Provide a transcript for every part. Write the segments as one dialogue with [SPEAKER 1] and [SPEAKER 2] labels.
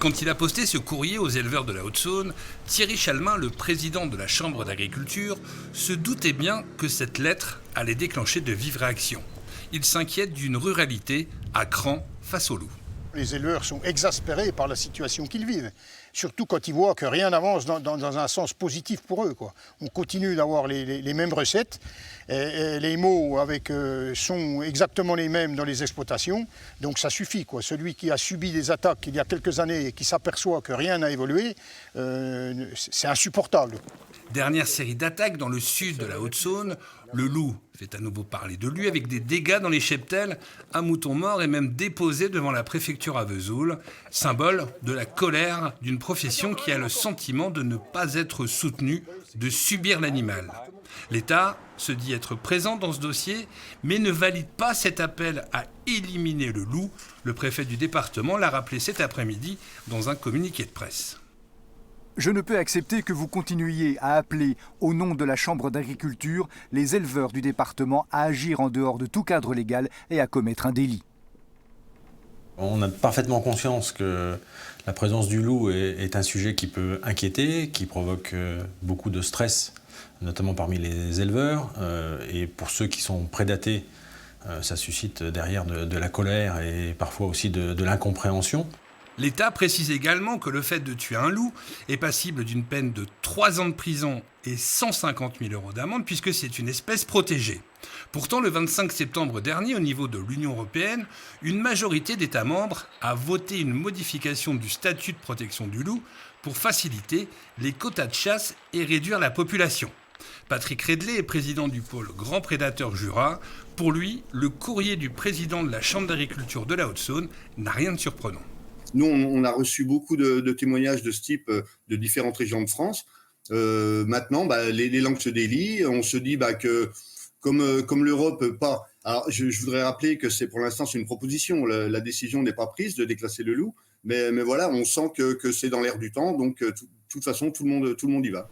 [SPEAKER 1] Quand il a posté ce courrier aux éleveurs de la Haute-Saône, Thierry Chalmin, le président de la Chambre d'agriculture, se doutait bien que cette lettre allait déclencher de vives réactions. Il s'inquiète d'une ruralité à cran face au loup.
[SPEAKER 2] Les éleveurs sont exaspérés par la situation qu'ils vivent, surtout quand ils voient que rien n'avance dans un sens positif pour eux, quoi. On continue d'avoir les mêmes recettes, et les mots sont exactement les mêmes dans les exploitations, donc ça suffit, quoi. Celui qui a subi des attaques il y a quelques années et qui s'aperçoit que rien n'a évolué, c'est insupportable.
[SPEAKER 1] Dernière série d'attaques dans le sud de la Haute-Saône, le loup fait à nouveau parler de lui avec des dégâts dans les cheptels. Un mouton mort est même déposé devant la préfecture à Vesoul, symbole de la colère d'une profession qui a le sentiment de ne pas être soutenue, de subir l'animal. L'État se dit être présent dans ce dossier, mais ne valide pas cet appel à éliminer le loup. Le préfet du département l'a rappelé cet après-midi dans un communiqué de presse.
[SPEAKER 3] Je ne peux accepter que vous continuiez à appeler, au nom de la Chambre d'agriculture, les éleveurs du département à agir en dehors de tout cadre légal et à commettre un délit.
[SPEAKER 4] On a parfaitement conscience que la présence du loup est un sujet qui peut inquiéter, qui provoque beaucoup de stress, notamment parmi les éleveurs. Et pour ceux qui sont prédatés, ça suscite derrière de la colère et parfois aussi de l'incompréhension.
[SPEAKER 1] L'État précise également que le fait de tuer un loup est passible d'une peine de 3 ans de prison et 150 000 € d'amende puisque c'est une espèce protégée. Pourtant, le 25 septembre dernier, au niveau de l'Union européenne, une majorité d'États membres a voté une modification du statut de protection du loup pour faciliter les quotas de chasse et réduire la population. Patrick Redley est président du pôle Grand Prédateur Jura. Pour lui, le courrier du président de la Chambre d'agriculture de la Haute-Saône n'a rien de surprenant.
[SPEAKER 5] Nous, on a reçu beaucoup de témoignages de ce type de différentes régions de France. Maintenant, les langues se délient. On se dit que, comme l'Europe pas... Alors, je voudrais rappeler que pour l'instant, c'est une proposition. La décision n'est pas prise de déclasser le loup. Mais voilà, on sent que c'est dans l'air du temps. Donc, de toute façon, tout le monde y va.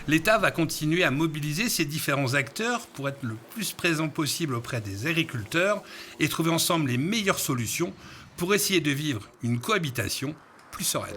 [SPEAKER 1] L'État va continuer à mobiliser ces différents acteurs pour être le plus présent possible auprès des agriculteurs et trouver ensemble les meilleures solutions pour essayer de vivre une cohabitation plus sereine.